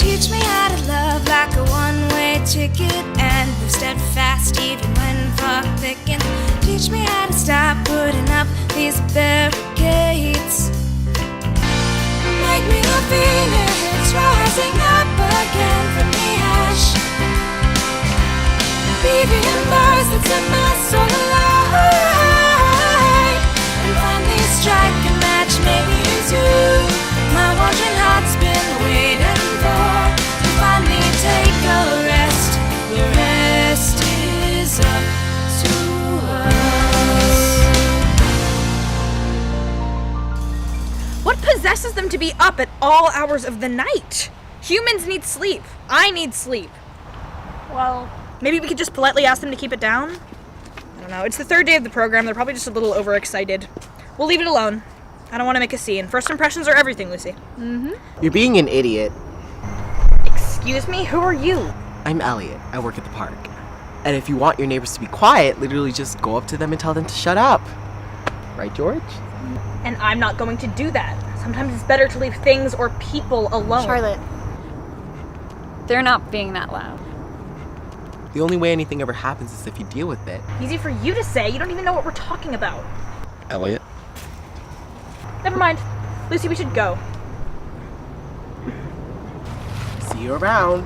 Teach me how to love like a one-way ticket and move steadfast even when fog thickens. Teach me how to stop putting up these barricades. Make me a phoenix rising up again from the ash. Be the embers that set my soul alight. And finally strike a match, maybe it's you. My wandering heart's been waiting for. To finally take a rest. The rest is up to us. What possesses them to be up at all hours of the night? Humans need sleep. I need sleep. Well, maybe we could just politely ask them to keep it down? I don't know. It's the third day of the program. They're probably just a little overexcited. We'll leave it alone. I don't want to make a scene. First impressions are everything, Lucy. Mm-hmm. You're being an idiot. Excuse me? Who are you? I'm Elliot. I work at the park. And if you want your neighbors to be quiet, literally just go up to them and tell them to shut up. Right, George? And I'm not going to do that. Sometimes it's better to leave things or people alone. Charlotte, they're not being that loud. The only way anything ever happens is if you deal with it. Easy for you to say. You don't even know what we're talking about. Elliot? Never mind. Lucy, we should go. See you around.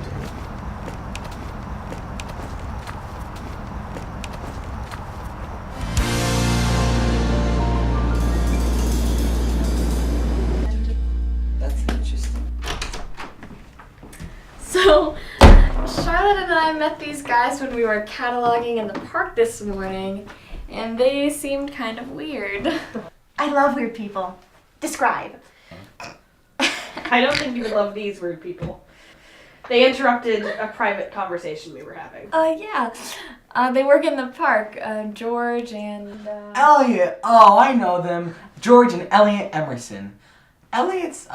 That's interesting. So, Charlotte and I met these guys when we were cataloging in the park this morning, and they seemed kind of weird. I love weird people. Describe. I don't think you would love these weird people. They interrupted a private conversation we were having. Yeah. They work in the park. George and, Elliot. Oh, I know them. George and Elliot Emerson. Elliot's,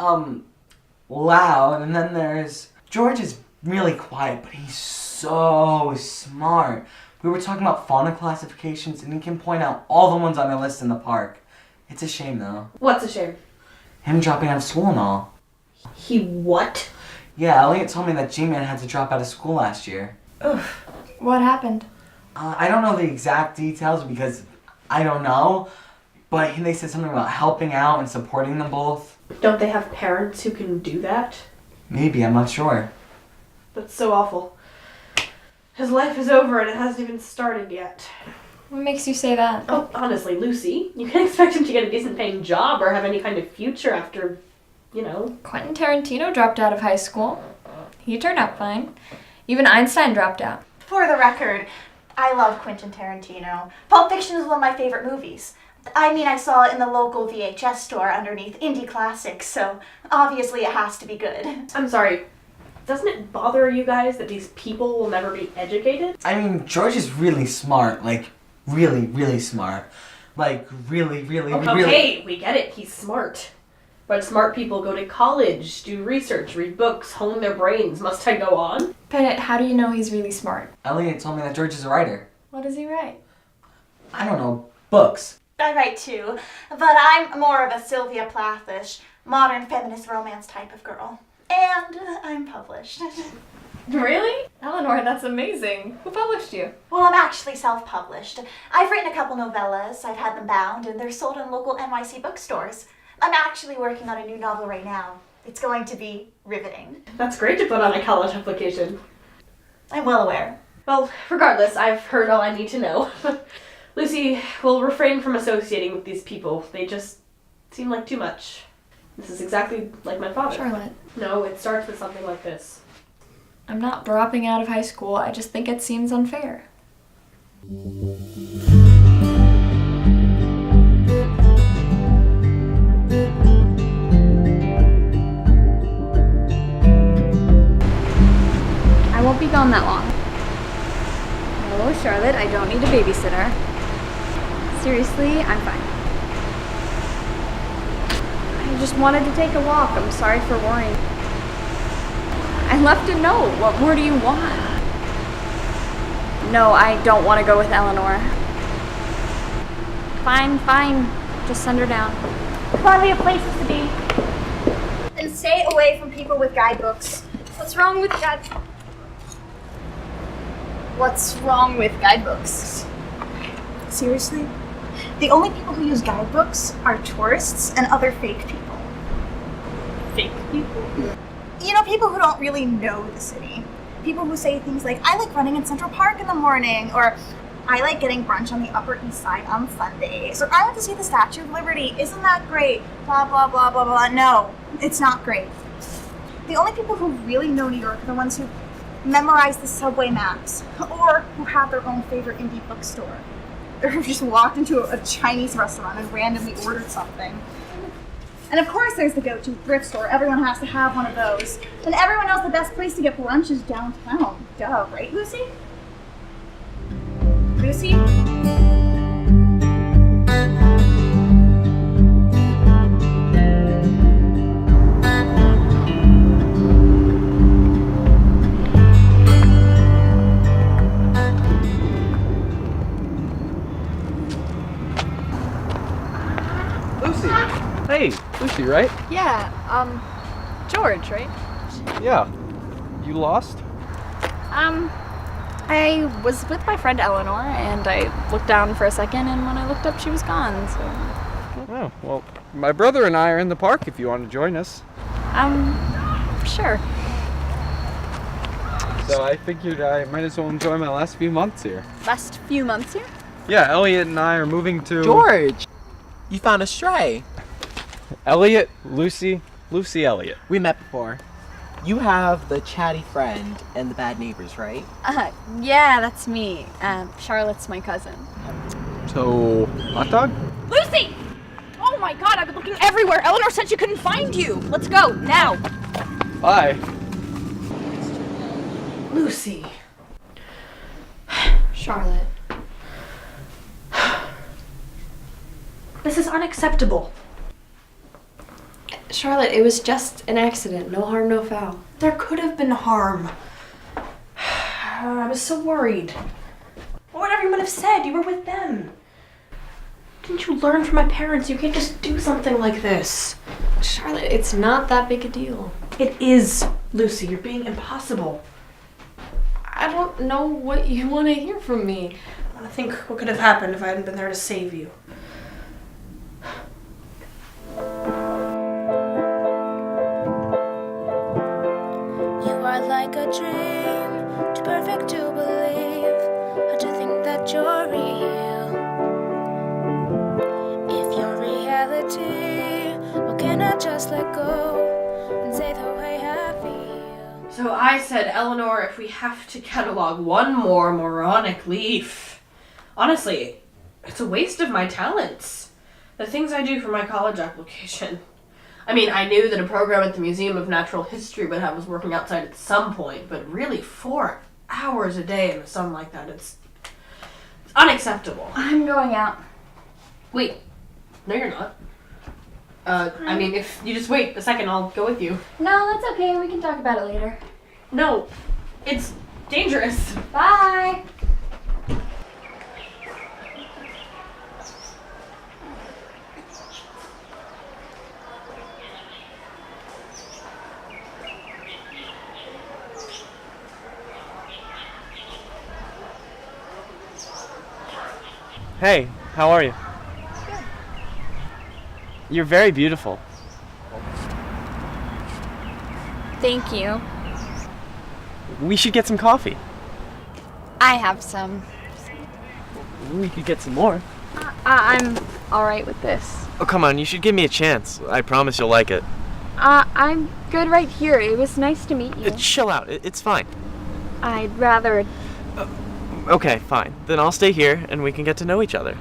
loud, and then there's... George is really quiet, but he's so smart. We were talking about fauna classifications, and he can point out all the ones on the list in the park. It's a shame, though. What's a shame? Him dropping out of school and all. He what? Yeah, Elliot told me that G-Man had to drop out of school last year. ugh, what happened? I don't know the exact details because I don't know, but they said something about helping out and supporting them both. Don't they have parents who can do that? Maybe, I'm not sure. That's so awful. His life is over and it hasn't even started yet. What makes you say that? Oh, honestly, Lucy, you can't expect him to get a decent paying job or have any kind of future after, you know. Quentin Tarantino dropped out of high school. He turned out fine. Even Einstein dropped out. For the record, I love Quentin Tarantino. Pulp Fiction is one of my favorite movies. I mean, I saw it in the local VHS store underneath Indie Classics, so obviously it has to be good. I'm sorry. Doesn't it bother you guys that these people will never be educated? I mean, George is really smart, like, really, really smart. Like, really, really, really... Okay, we get it, he's smart. But smart people go to college, do research, read books, hone their brains. Must I go on? Bennett, how do you know he's really smart? Elliot told me that George is a writer. What does he write? I don't know, books. I write too, but I'm more of a Sylvia Plath-ish, modern feminist romance type of girl. And I'm published. Really? Eleanor, that's amazing. Who published you? Well, I'm actually self-published. I've written a couple novellas, I've had them bound, and they're sold in local NYC bookstores. I'm actually working on a new novel right now. It's going to be riveting. That's great to put on a college application. I'm well aware. Well, regardless, I've heard all I need to know. Lucy will refrain from associating with these people. They just seem like too much. This is exactly like my father. Charlotte. No, it starts with something like this. I'm not dropping out of high school. I just think it seems unfair. I won't be gone that long. Hello, Charlotte. I don't need a babysitter. Seriously, I'm fine. I just wanted to take a walk. I'm sorry for worrying. I left a note. What more do you want? No, I don't want to go with Eleanor. Fine, fine. Just send her down. Come on, we have places to be. And stay away from people with guidebooks. What's wrong with guidebooks? Seriously? The only people who use guidebooks are tourists and other fake people. Fake people? You know, people who don't really know the city. People who say things like, I like running in Central Park in the morning, or I like getting brunch on the Upper East Side on Sundays, or I went to see the Statue of Liberty, isn't that great? Blah, blah, blah, blah, blah. No, it's not great. The only people who really know New York are the ones who memorize the subway maps, or who have their own favorite indie bookstore, or who just walked into a Chinese restaurant and randomly ordered something. And of course there's the go-to thrift store. Everyone has to have one of those. And everyone knows the best place to get brunch is downtown. Duh, right, Lucy? Lucy? Hey, Lucy, right? Yeah, George, right? Yeah. You lost? I was with my friend Eleanor, and I looked down for a second, and when I looked up, she was gone, so... Oh, well, my brother and I are in the park if you want to join us. Sure. So I figured I might as well enjoy my last few months here. Last few months here? Yeah, Elliot and I are moving to... George! You found a stray. Elliot, Lucy, Elliot. We met before. You have the chatty friend and the bad neighbors, right? Yeah, that's me. Charlotte's my cousin. So, hot dog? Lucy! Oh my god, I've been looking everywhere. Eleanor said she couldn't find you. Let's go, now. Bye. Lucy. Charlotte. This is unacceptable. Charlotte, it was just an accident. No harm, no foul. There could have been harm. I was so worried. What would everyone have said? You were with them. Didn't you learn from my parents? You can't just do something like this. Charlotte, it's not that big a deal. It is, Lucy. You're being impossible. I don't know what you want to hear from me. I want to think what could have happened if I hadn't been there to save you. Like a dream, too perfect to believe. Hard to think that you're real. If you're reality, well, can I just let go and say the way I feel? So I said, Eleanor, if we have to catalog one more moronic leaf. Honestly, it's a waste of my talents. The things I do for my college application. I mean, I knew that a program at the Museum of Natural History would have us working outside at some point, but really 4 hours a day in the sun like that, it's unacceptable. I'm going out. Wait. No, you're not. I mean, if you just wait a second, I'll go with you. No, that's okay. We can talk about it later. No, it's dangerous. Bye! Hey, how are you? Good. You're very beautiful. Thank you. We should get some coffee. I have some. We could get some more. I'm alright with this. Oh, come on, you should give me a chance. I promise you'll like it. I'm good right here. It was nice to meet you. Chill out, it's fine. I'd rather... Okay, fine. Then I'll stay here and we can get to know each other.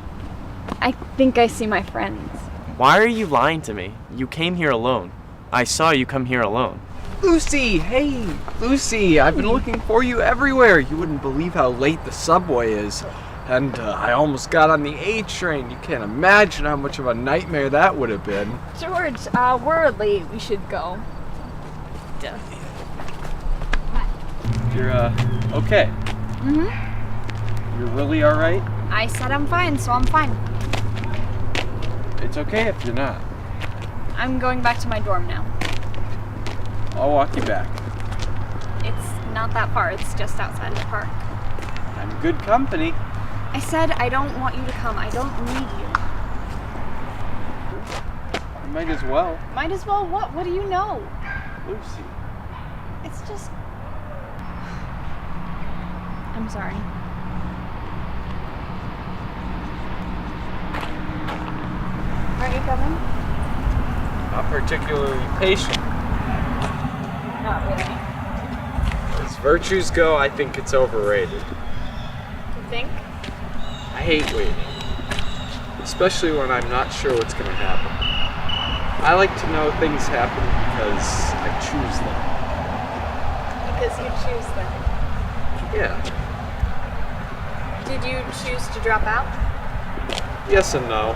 I think I see my friends. Why are you lying to me? You came here alone. I saw you come here alone. Lucy, hey, Lucy, I've been looking for you everywhere. You wouldn't believe how late the subway is. And I almost got on the A train. You can't imagine how much of a nightmare that would have been. George, we're late. We should go. You're, okay. Mm-hmm. You're really alright? I said I'm fine, so I'm fine. It's okay if you're not. I'm going back to my dorm now. I'll walk you back. not that far. It's just outside of the park. I'm good company. I said I don't want you to come. I don't need you. You might as well. Might as well what? What do you know? Lucy. It's just... I'm sorry. Aren't you coming? Not particularly patient. Not really. As virtues go, I think it's overrated. You think? I hate waiting. Especially when I'm not sure what's going to happen. I like to know things happen because I choose them. Because you choose them. Yeah. Did you choose to drop out? Yes and no.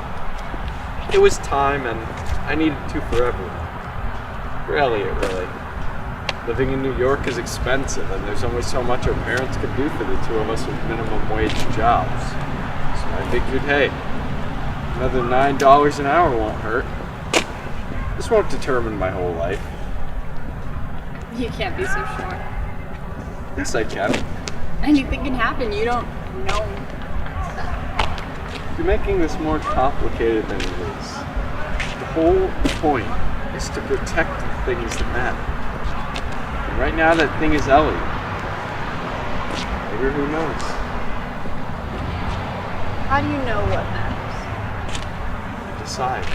It was time and I needed to for everyone. For Elliot, really. Living in New York is expensive and there's only so much our parents could do for the two of us with minimum wage jobs. So I figured, hey, another $9 an hour won't hurt. This won't determine my whole life. You can't be so sure. Yes, I can. Anything can happen. You don't know. You're making this more complicated than it is. The whole point is to protect the things that matter. And right now that thing is Ellie. Later, who knows? How do you know what matters? Decide.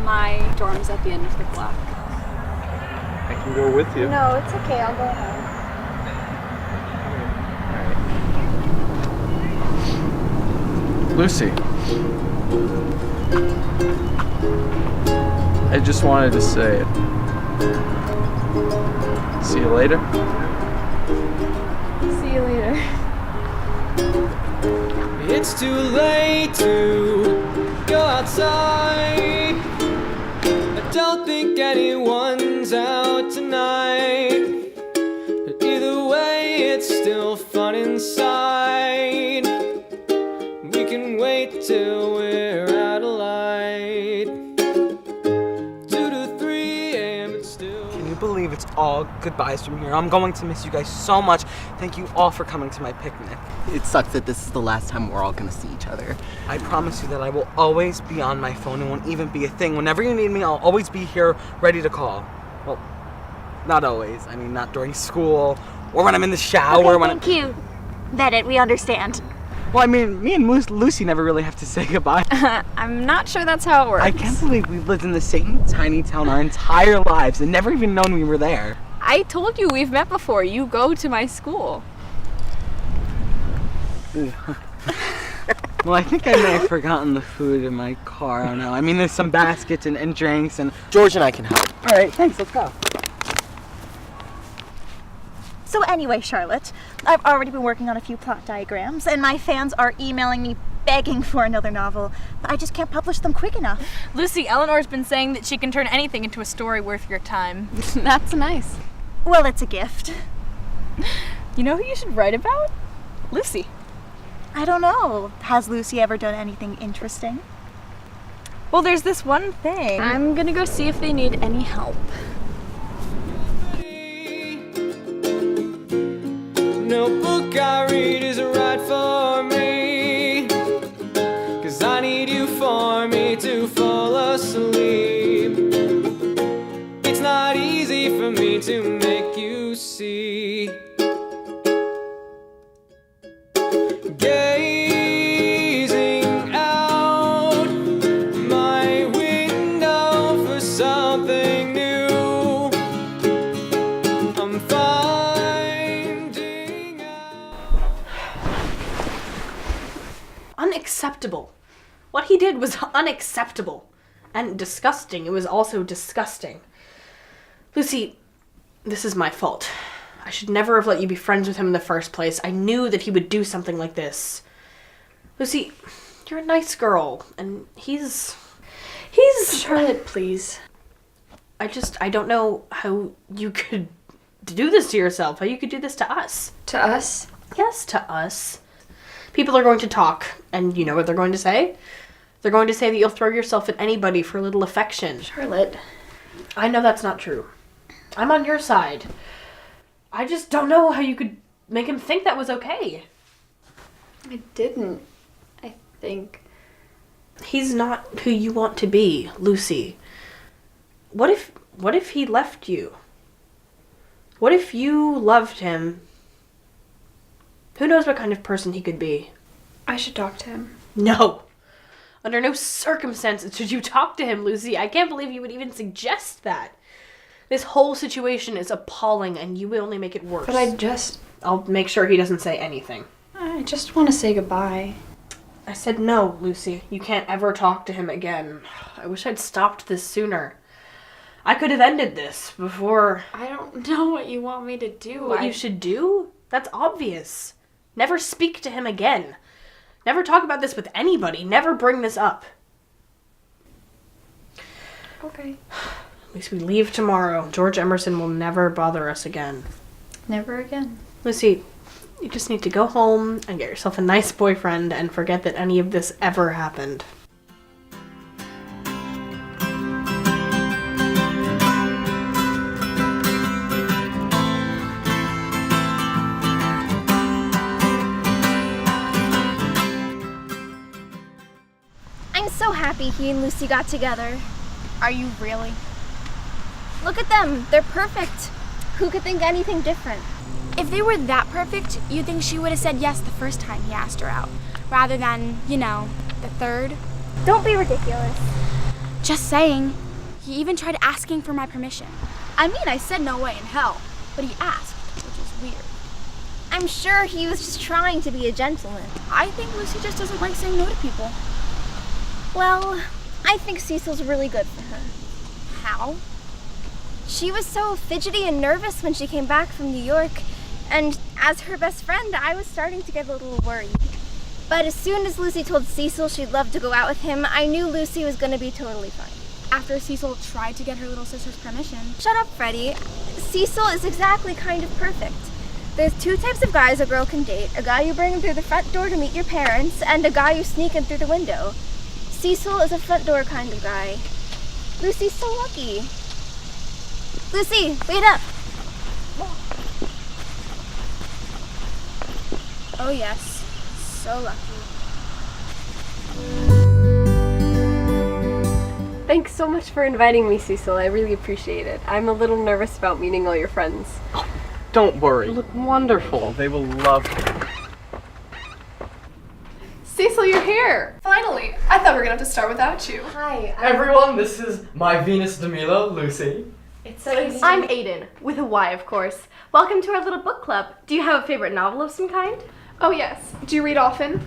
My dorm's at the end of the block. I can go with you. No, it's okay. I'll go home. Lucy. I just wanted to say it. See you later. See you later. It's too late to go outside. I don't think anyone's out tonight. But either way, it's still fun inside. We can wait till we're out of light. 2 to 3 a.m. it's still... Can you believe it's all goodbyes from here? I'm going to miss you guys so much. Thank you all for coming to my picnic. It sucks that this is the last time we're all gonna see each other. I promise you that I will always be on my phone. It won't even be a thing. Whenever you need me, I'll always be here ready to call. Well, not always. I mean, not during school or when I'm in the shower. Okay, thank you. Bennett, we understand. Well, I mean, me and Lucy never really have to say goodbye. I'm not sure that's how it works. I can't believe we've lived in the same tiny town our entire lives and never even known we were there. I told you we've met before. You go to my school. Well, I think I may have forgotten the food in my car. I don't know. I mean, there's some baskets and drinks and... George and I can help. All right, thanks. Let's go. So anyway, Charlotte, I've already been working on a few plot diagrams, and my fans are emailing me begging for another novel, but I just can't publish them quick enough. Lucy, Eleanor's been saying that she can turn anything into a story worth your time. That's nice. Well, it's a gift. You know who you should write about? Lucy. I don't know. Has Lucy ever done anything interesting? Well, there's this one thing. I'm gonna go see if they need any help. No book I read is right for me, 'cause I need you for me to fall asleep. It's not easy for me to make you see. Gazing out my window for something new, I'm finding out. Unacceptable. What he did was unacceptable. And disgusting. It was also disgusting. Lucy, this is my fault. I should never have let you be friends with him in the first place. I knew that he would do something like this. Lucy, you're a nice girl, and he's... Charlotte, please. I don't know how you could do this to yourself, how you could do this to us. To us? Yes, to us. People are going to talk, and you know what they're going to say? They're going to say that you'll throw yourself at anybody for a little affection. Charlotte. I know that's not true. I'm on your side. I just don't know how you could make him think that was okay. I didn't, I think. He's not who you want to be, Lucy. What if he left you? What if you loved him? Who knows what kind of person he could be? I should talk to him. No. Under no circumstances should you talk to him, Lucy. I can't believe you would even suggest that. This whole situation is appalling and you will only make it worse. But I'll make sure he doesn't say anything. I just want to say goodbye. I said no, Lucy. You can't ever talk to him again. I wish I'd stopped this sooner. I could have ended this before... I don't know what you want me to do. What you should do? That's obvious. Never speak to him again. Never talk about this with anybody. Never bring this up. Okay. At least we leave tomorrow. George Emerson will never bother us again. Never again. Lucy, you just need to go home and get yourself a nice boyfriend and forget that any of this ever happened. I'm so happy he and Lucy got together. Are you really? Look at them. They're perfect. Who could think anything different? If they were that perfect, you'd think she would have said yes the first time he asked her out, rather than, the third. Don't be ridiculous. Just saying. He even tried asking for my permission. I mean, I said no way in hell, but he asked, which is weird. I'm sure he was just trying to be a gentleman. I think Lucy just doesn't like saying no to people. Well, I think Cecil's really good for her. How? She was so fidgety and nervous when she came back from New York, and as her best friend, I was starting to get a little worried. But as soon as Lucy told Cecil she'd love to go out with him, I knew Lucy was going to be totally fine. After Cecil tried to get her little sister's permission. Shut up, Freddie. Cecil is exactly kind of perfect. There's two types of guys a girl can date. A guy you bring in through the front door to meet your parents, and a guy you sneak in through the window. Cecil is a front door kind of guy. Lucy's so lucky. Lucy, wait up. Oh yes, so lucky. Thanks so much for inviting me, Cecil. I really appreciate it. I'm a little nervous about meeting all your friends. Don't worry. You look wonderful. They will love you. Cecil, you're here! Finally! I thought we were gonna have to start without you. Hi, everyone, this is my Venus de Milo, Lucy. It's so nice. I'm Aiden, with a Y, of course. Welcome to our little book club. Do you have a favorite novel of some kind? Oh yes. Do you read often?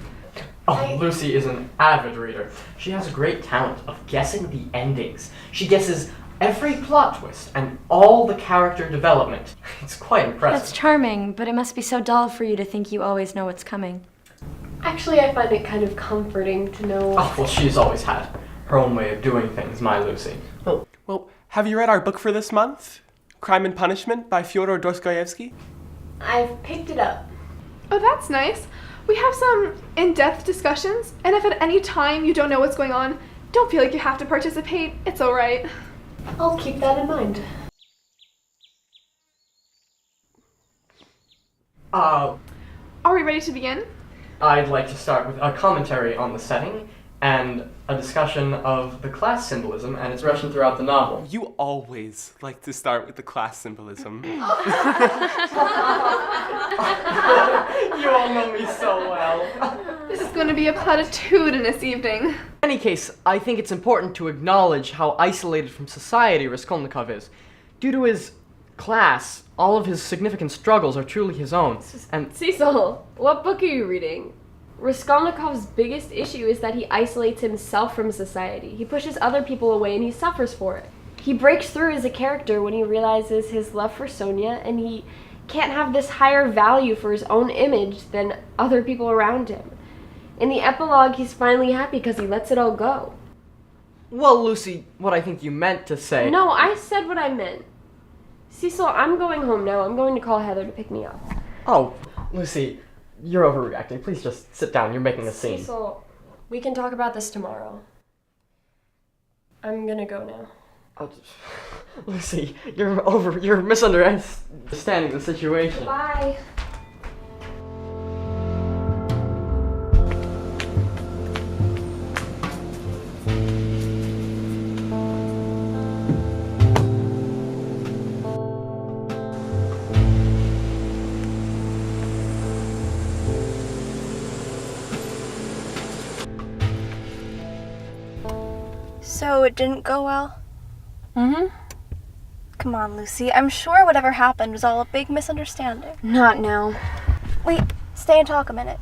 Oh, Lucy is an avid reader. She has a great talent of guessing the endings. She guesses every plot twist and all the character development. It's quite impressive. That's charming, but it must be so dull for you to think you always know what's coming. Actually, I find it kind of comforting to know... Oh, well, she's always had her own way of doing things, my Lucy. Well, have you read our book for this month? Crime and Punishment by Fyodor Dostoevsky? I've picked it up. Oh, that's nice. We have some in-depth discussions, and if at any time you don't know what's going on, don't feel like you have to participate. It's alright. I'll keep that in mind. Are we ready to begin? I'd like to start with a commentary on the setting and a discussion of the class symbolism and its expression throughout the novel. You always like to start with the class symbolism. You all know me so well. This is going to be a platitudinous evening. In any case, I think it's important to acknowledge how isolated from society Raskolnikov is. Due to his class, all of his significant struggles are truly his own. And Cecil, what book are you reading? Raskolnikov's biggest issue is that he isolates himself from society. He pushes other people away and he suffers for it. He breaks through as a character when he realizes his love for Sonia, and he can't have this higher value for his own image than other people around him. In the epilogue, he's finally happy because he lets it all go. well, Lucy, what I think you meant to say... No, I said what I meant. Cecil, I'm going home now. I'm going to call Heather to pick me up. Oh, Lucy, you're overreacting. Please just sit down. You're making a scene. Cecil, we can talk about this tomorrow. I'm gonna go now. Lucy, you're misunderstanding the situation. Bye. So it didn't go well? Mm-hmm. Come on, Lucy. I'm sure whatever happened was all a big misunderstanding. Not now. Wait, stay and talk a minute.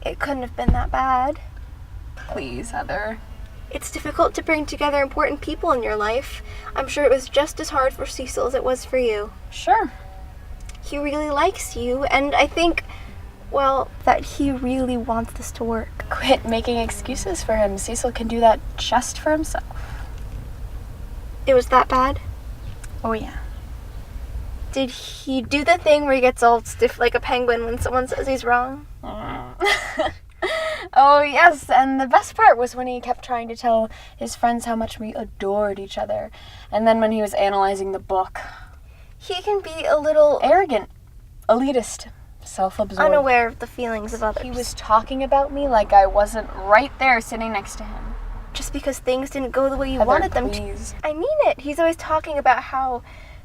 It couldn't have been that bad. Please, Heather. It's difficult to bring together important people in your life. I'm sure it was just as hard for Cecil as it was for you. Sure. He really likes you, and I think, well, that he really wants this to work. Quit making excuses for him. Cecil can do that just for himself. It was that bad? Oh, yeah. Did he do the thing where he gets all stiff like a penguin when someone says he's wrong? Oh, yes, and the best part was when he kept trying to tell his friends how much we adored each other. And then when he was analyzing the book. He can be a little arrogant, elitist, self-absorbed. Unaware of the feelings of others. He was talking about me like I wasn't right there sitting next to him. Just because things didn't go the way you Heather, wanted them please. to. I mean it. He's always talking about how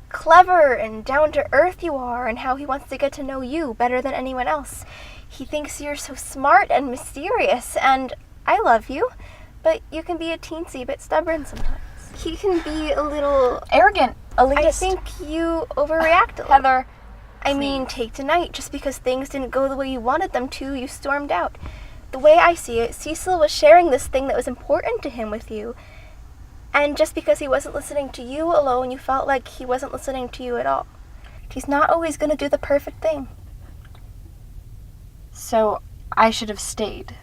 clever and down-to-earth you are and how he wants to get to know you better than anyone else. He thinks you're so smart and mysterious, and I love you, but you can be a teensy bit stubborn sometimes. He can be a little arrogant, elitist. I think you overreact a little. Heather, I mean, take tonight. Just because things didn't go the way you wanted them to, you stormed out. The way I see it, Cecil was sharing this thing that was important to him with you. And just because he wasn't listening to you alone, you felt like he wasn't listening to you at all. He's not always going to do the perfect thing. So I should have stayed.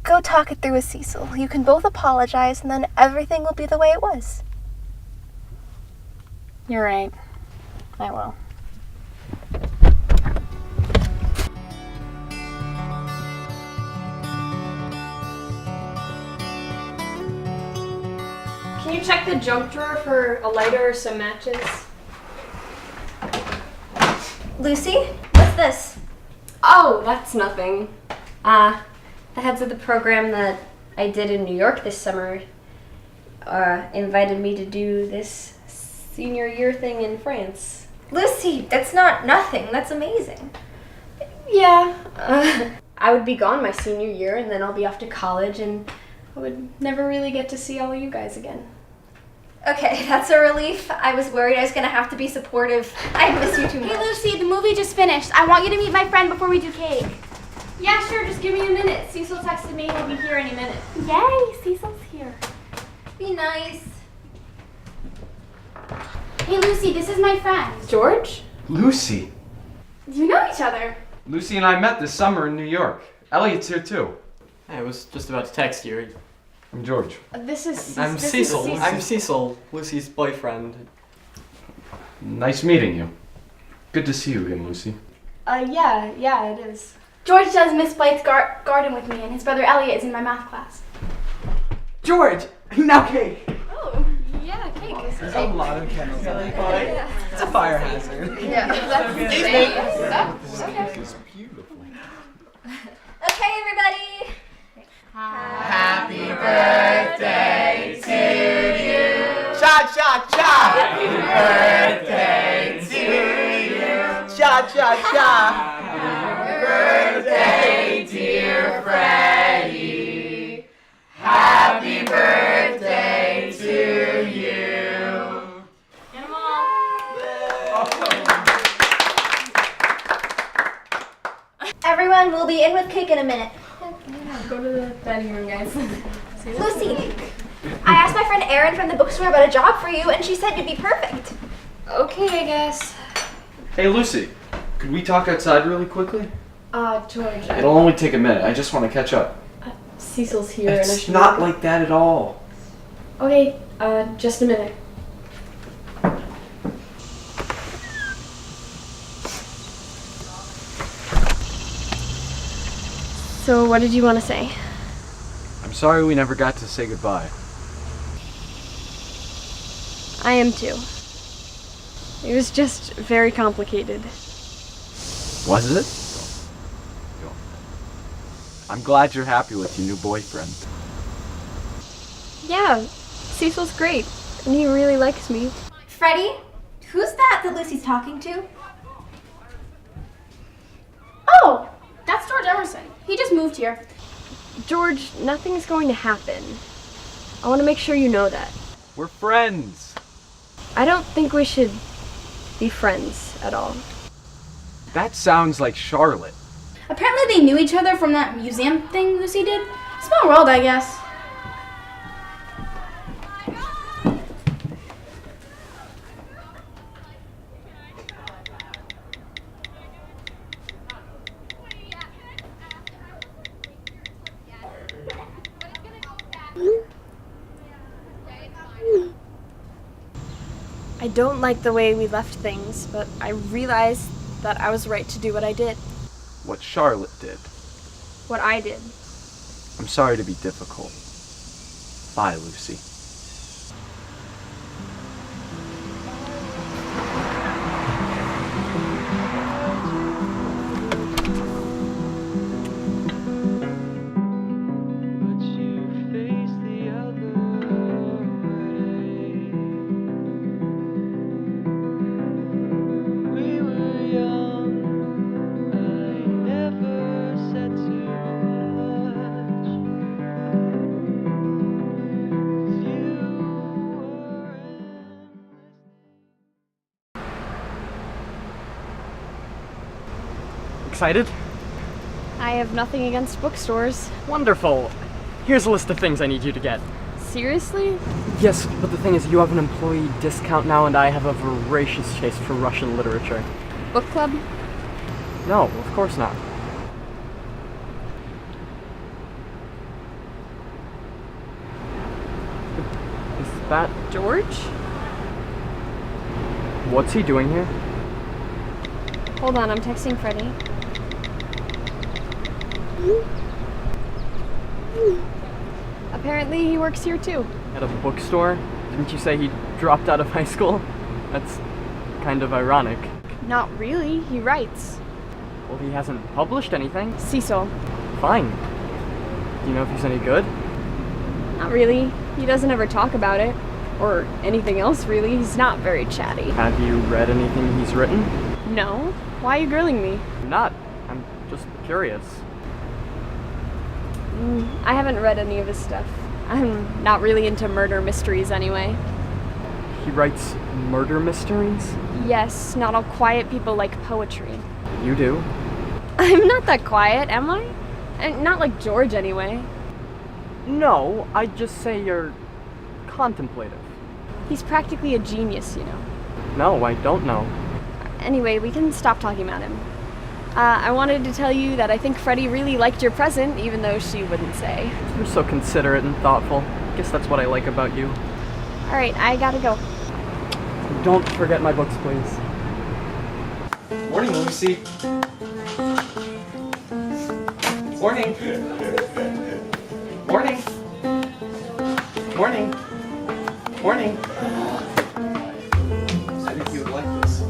Go talk it through with Cecil. You can both apologize, and then everything will be the way it was. You're right. I will. Can you check the junk drawer for a lighter or some matches? Lucy, what's this? Oh, that's nothing. The heads of the program that I did in New York this summer invited me to do this senior year thing in France. Lucy, that's not nothing. That's amazing. Yeah. I would be gone my senior year, and then I'll be off to college, and I would never really get to see all of you guys again. Okay, that's a relief. I was worried I was gonna have to be supportive. I miss you too much. Hey Lucy, the movie just finished. I want you to meet my friend before we do cake. Yeah, sure, just give me a minute. Cecil texted me, he'll be here any minute. Yay, Cecil's here. Be nice. Hey Lucy, this is my friend. George? Lucy. You know each other. Lucy and I met this summer in New York. Elliot's here too. I was just about to text you. I'm George. This is I'm Cecil. I'm Cecil, Lucy's boyfriend. Nice meeting you. Good to see you again, Lucy. Yeah, it is. George does Miss Blythe's garden with me, and his brother Elliot is in my math class. George, now cake. Oh, yeah, cake. There's a lot of candles on the party. It's a fire hazard. Yeah, that's This cake is beautiful. Okay, everybody. Happy birthday to you. Cha cha cha. Happy birthday to you. Cha cha cha. Happy birthday, dear Freddie. Happy birthday to you. Everyone will be in with cake in a minute. Go to the dining room, guys. Lucy, I asked my friend Erin from the bookstore about a job for you, and she said you'd be perfect. Okay, I guess. Hey, Lucy. Could we talk outside really quickly? George. It'll only take a minute. I just want to catch up. Cecil's here, and I It's should. not like that at all. Okay, just a minute. So, what did you want to say? I'm sorry we never got to say goodbye. I am too. It was just very complicated. Was it? I'm glad you're happy with your new boyfriend. Yeah, Cecil's great, and he really likes me. Freddie, who's that Lucy's talking to? Oh, that's George Emerson. He just moved here. George, nothing's going to happen. I want to make sure you know that. We're friends. I don't think we should be friends at all. That sounds like Charlotte. Apparently they knew each other from that museum thing Lucy did. Small world, I guess. I don't like the way we left things, but I realized that I was right to do what I did. What Charlotte did. What I did. I'm sorry to be difficult. Bye, Lucy. Excited? I have nothing against bookstores. Wonderful. Here's a list of things I need you to get. Seriously? Yes, but the thing is, you have an employee discount now, and I have a voracious taste for Russian literature. Book club? No, of course not. Is that George? What's he doing here? Hold on, I'm texting Freddie. Apparently he works here too. At a bookstore? Didn't you say he dropped out of high school? That's kind of ironic. Not really, he writes. Well, he hasn't published anything. Cecil. Fine. Do you know if he's any good? Not really. He doesn't ever talk about it. Or anything else, really. He's not very chatty. Have you read anything he's written? No. Why are you grilling me? I'm not. I'm just curious. I haven't read any of his stuff. I'm not really into murder mysteries anyway. He writes murder mysteries? Yes, not all quiet people like poetry. You do? I'm not that quiet, am I? Not like George anyway. No, I'd just say you're contemplative. He's practically a genius, you know. No, I don't know. Anyway, we can stop talking about him. I wanted to tell you that I think Freddie really liked your present, even though she wouldn't say. You're so considerate and thoughtful. Guess that's what I like about you. Alright, I gotta go. Don't forget my books, please. Morning, Lucy. Morning. Morning. Morning. Morning. I think you would like this.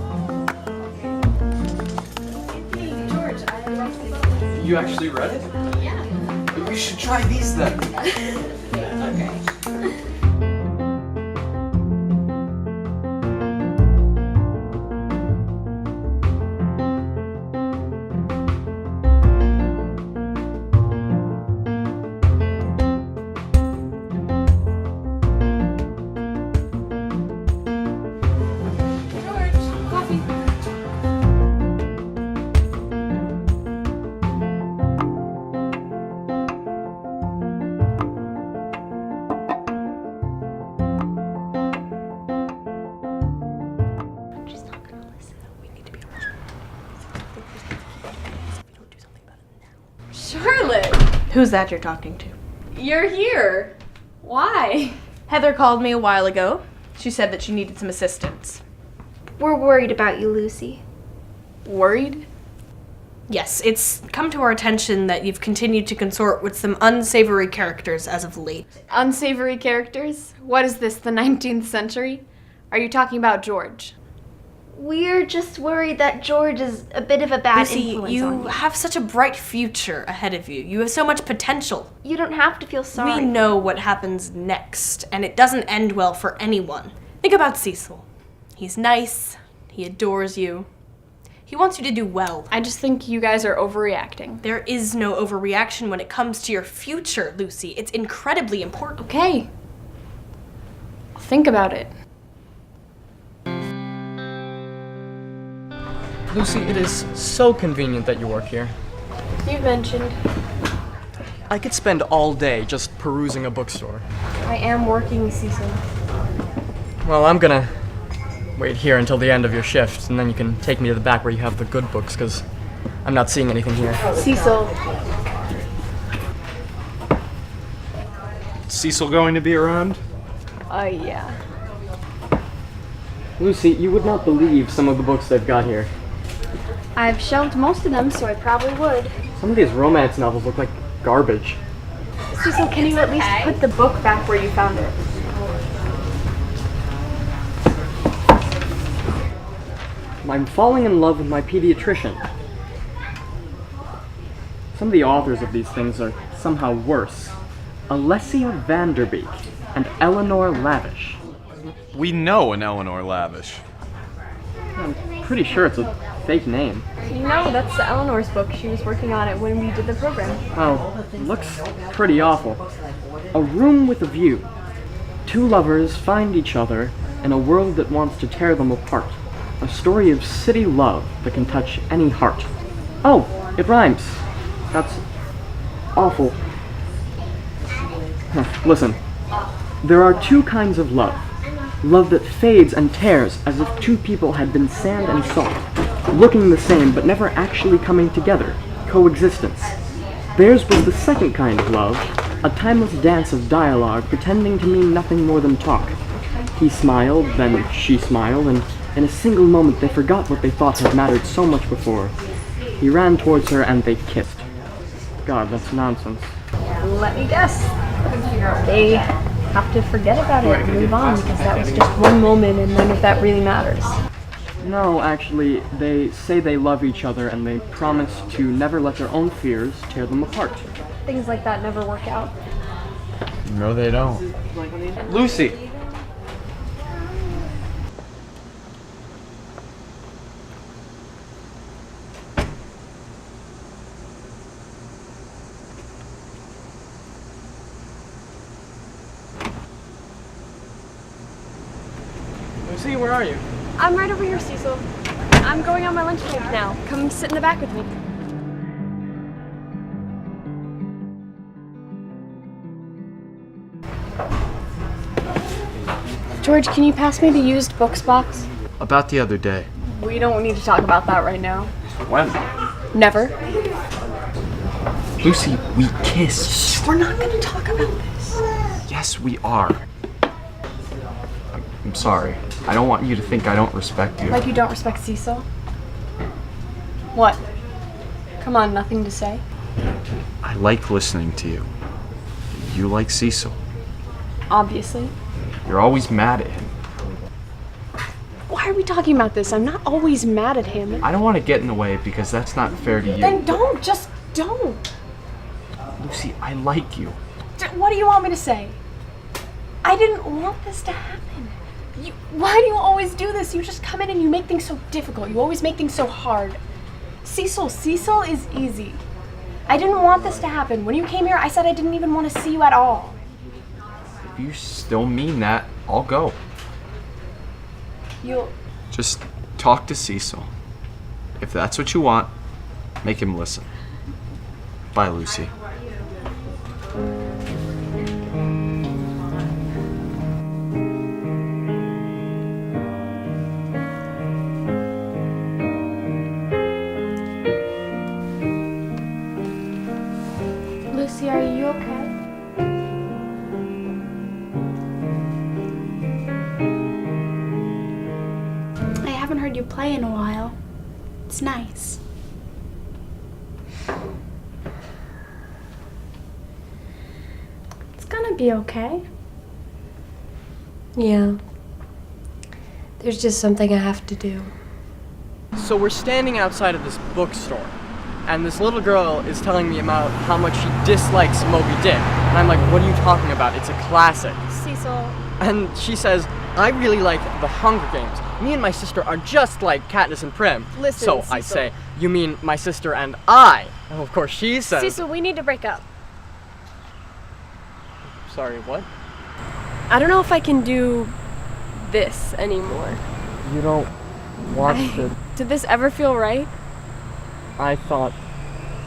Hey, George, I love this. You actually read it? Yeah. You should try these then. Okay. Charlotte! Who's that you're talking to? You're here. Why? Heather called me a while ago. She said that she needed some assistance. We're worried about you, Lucy. Worried? Yes, it's come to our attention that you've continued to consort with some unsavory characters as of late. Unsavory characters? What is this, the 19th century? Are you talking about George? We're just worried that George is a bit of a bad Lucy, influence you on you. have such a bright future ahead of you. You have so much potential. You don't have to feel sorry. We know what happens next, and it doesn't end well for anyone. Think about Cecil. He's nice. He adores you. He wants you to do well. I just think you guys are overreacting. There is no overreaction when it comes to your future, Lucy. It's incredibly important. Okay. I'll think about it. Lucy, it is so convenient that you work here. You've mentioned. I could spend all day just perusing a bookstore. I am working, Cecil. Well, I'm gonna wait here until the end of your shift, and then you can take me to the back where you have the good books, because I'm not seeing anything here. Cecil. Cecil going to be around? Yeah. Lucy, you would not believe some of the books they've got here. I've shelved most of them, so I probably would. Some of these romance novels look like garbage. Cecil, can you at least put the book back where you found it? I'm falling in love with my pediatrician. Some of the authors of these things are somehow worse. Alessia Vanderbeek and Eleanor Lavish. We know an Eleanor Lavish. I'm pretty sure it's a fake name. No, that's Eleanor's book. She was working on it when we did the program. Oh, looks pretty awful. A room with a view. Two lovers find each other in a world that wants to tear them apart. A story of city love that can touch any heart. Oh, it rhymes. That's awful. Listen, there are two kinds of love. Love that fades and tears as if two people had been sand and salt, looking the same but never actually coming together, coexistence. Theirs was the second kind of love, a timeless dance of dialogue pretending to mean nothing more than talk. He smiled, then she smiled, and in a single moment they forgot what they thought had mattered so much before. He ran towards her and they kissed. God, that's nonsense. Let me guess. They have to forget about it and move on because that was just one moment and none of that really matters. No, actually, they say they love each other and they promise to never let their own fears tear them apart. Things like that never work out. No, they don't. Lucy! Lucy, where are you? I'm right over here, Cecil. I'm going on my lunch break now. Come sit in the back with me. George, can you pass me the used books box? About the other day. We don't need to talk about that right now. When? Never. Lucy, we kissed. We're not going to talk about this. Yes, we are. I'm sorry. I don't want you to think I don't respect you. Like you don't respect Cecil? What? Come on, nothing to say? I like listening to you. You like Cecil. Obviously. You're always mad at him. Why are we talking about this? I'm not always mad at him. I don't want to get in the way because that's not fair to you. Then don't. Just don't. Lucy, I like you. What do you want me to say? I didn't want this to happen. Why do you always do this? You just come in and you make things so difficult. You always make things so hard. Cecil is easy. I didn't want this to happen. When you came here, I said I didn't even want to see you at all. If you still mean that, I'll go. You'll... Just talk to Cecil. If that's what you want, make him listen. Bye, Lucy. Lucy, are you okay? I haven't heard you play in a while. It's nice. It's gonna be okay. Yeah. There's just something I have to do. So we're standing outside of this bookstore, and this little girl is telling me about how much she dislikes Moby Dick. And I'm like, what are you talking about? It's a classic. Cecil. And she says, I really like The Hunger Games. Me and my sister are just like Katniss and Prim. Listen, So Cecil. I say, you mean my sister and I? And of course she says... Cecil, we need to break up. Sorry, what? I don't know if I can do this anymore. You don't want to... Did this ever feel right? I thought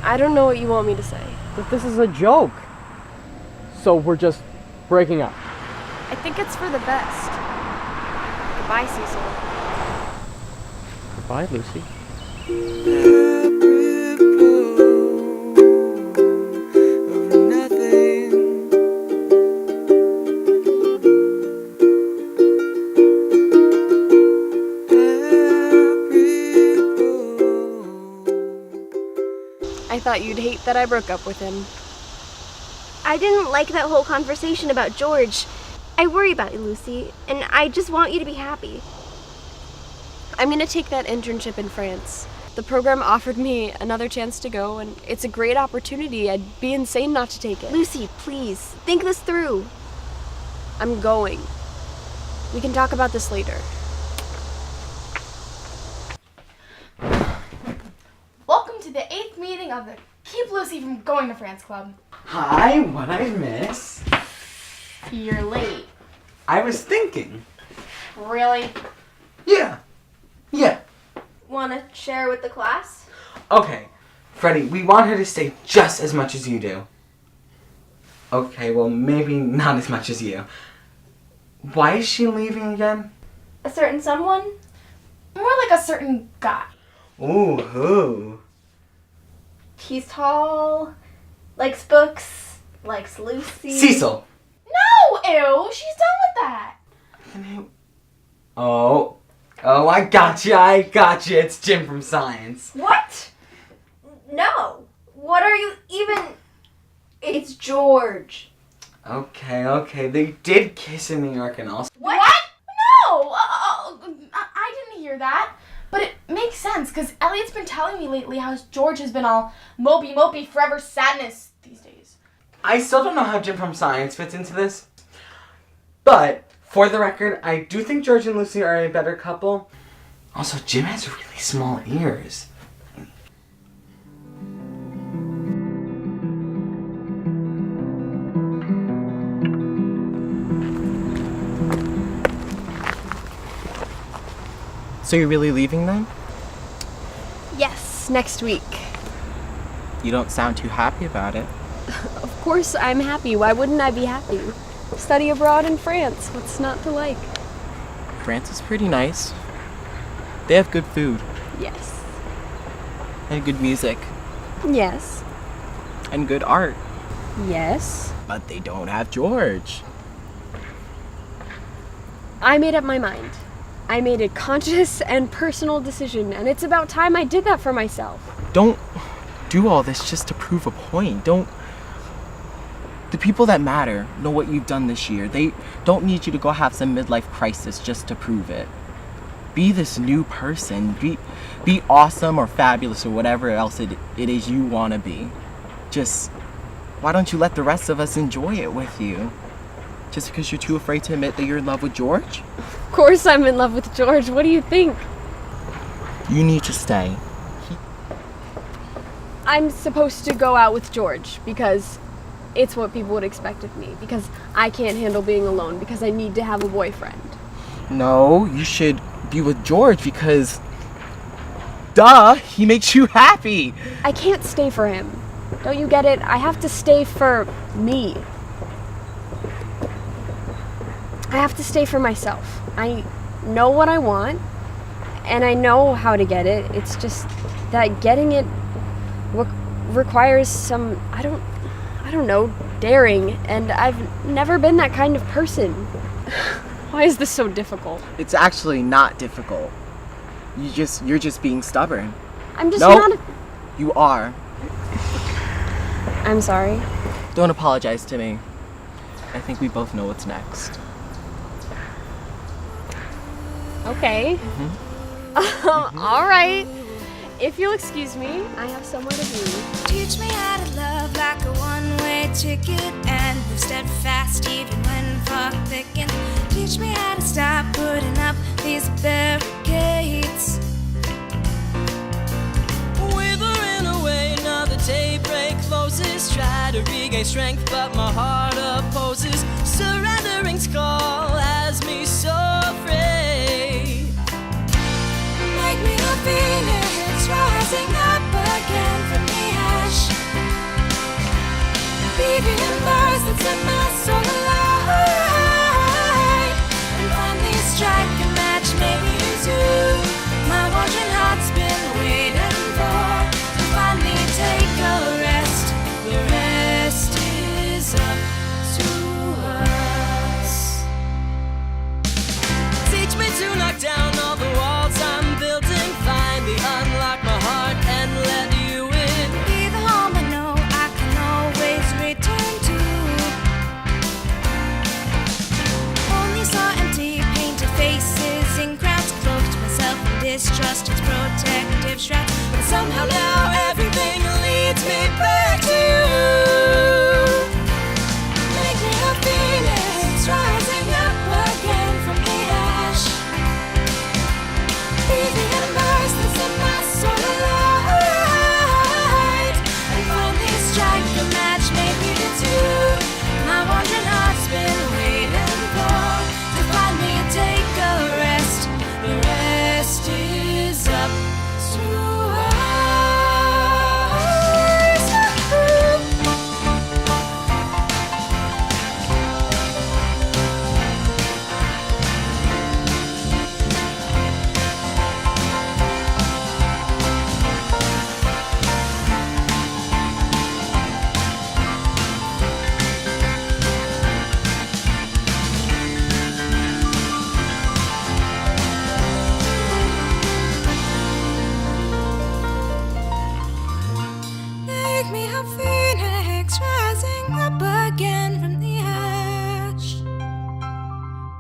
I don't know what you want me to say. that this is a joke. So we're just breaking up. I think it's for the best. Goodbye, Cecil. Goodbye, Lucy. I thought you'd hate that I broke up with him. I didn't like that whole conversation about George. I worry about you, Lucy, and I just want you to be happy. I'm gonna take that internship in France. The program offered me another chance to go, and it's a great opportunity. I'd be insane not to take it. Lucy, please, think this through. I'm going. We can talk about this later. Welcome to the 8th meeting of the Keep Lucy from Going to France Club. Hi, what'd I miss? You're late. I was thinking. Really? Yeah. Want to share with the class? Okay, Freddie, we want her to stay just as much as you do. Okay, well, maybe not as much as you. Why is she leaving again? A certain someone? More like a certain guy. Ooh, who? He's tall, likes books, likes Lucy. Cecil! No! Ew! She's done with that! Oh, I gotcha. It's Jim from Science. What? No. What are you even... It's George. Okay, they did kiss in New York and all. What? No! I didn't hear that. But it makes sense, because Elliot's been telling me lately how George has been all mopey, forever sadness these days. I still don't know how Jim from Science fits into this. But, for the record, I do think George and Lucy are a better couple. Also, Jim has really small ears. So you're really leaving then? Yes, next week. You don't sound too happy about it. Of course I'm happy. Why wouldn't I be happy? Study abroad in France. What's not to like? France is pretty nice. They have good food. Yes. And good music. Yes. And good art. Yes. But they don't have George. I made up my mind. I made a conscious and personal decision, and it's about time I did that for myself. Don't do all this just to prove a point. The people that matter know what you've done this year. They don't need you to go have some midlife crisis just to prove it. Be this new person. Be awesome or fabulous or whatever else it is you want to be. Just, why don't you let the rest of us enjoy it with you? Just because you're too afraid to admit that you're in love with George? Of course I'm in love with George. What do you think? You need to stay. I'm supposed to go out with George because it's what people would expect of me. Because I can't handle being alone. Because I need to have a boyfriend. No, you should be with George because... Duh! He makes you happy! I can't stay for him. Don't you get it? I have to stay for me. I have to stay for myself. I know what I want, and I know how to get it. It's just that getting it requires some, I don't know, daring, and I've never been that kind of person. Why is this so difficult? It's actually not difficult. You're just being stubborn. I'm just Nope. not. You are. I'm sorry. Don't apologize to me. I think we both know what's next. Okay. All right. If you'll excuse me, I have somewhere to be. Teach me how to love like a one-way ticket and move steadfast even when fog thickens. Teach me how to stop putting up these barricades. Withering away, another daybreak closes. Try to regain strength, but my heart opposes. Surrendering's call has me so afraid. Make me a phoenix rising up again from the ash. Be the embers that set my soul alight. And finally strike a match, maybe you too. My wandering heart's been waiting for to finally take a rest. The rest is up to us. Teach me to knock down all the walls I'm building. Finally unlock my heart and let you in. Be the home I know I can always return to. Only saw empty painted faces in crowds. Cloaked myself in distrust, its protective shroud. But somehow now everything leads me back to you. Make me a phoenix rising up again from the ash. Be the embers that set my soul alight. And finally strike a match, maybe the two. My wandering heart's been waiting for to finally take a rest. The rest is up to us. Make me a phoenix rising up again from the ash.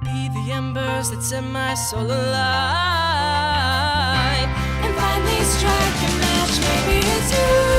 Be the embers that set my soul alight. And finally strike a match, maybe it's you.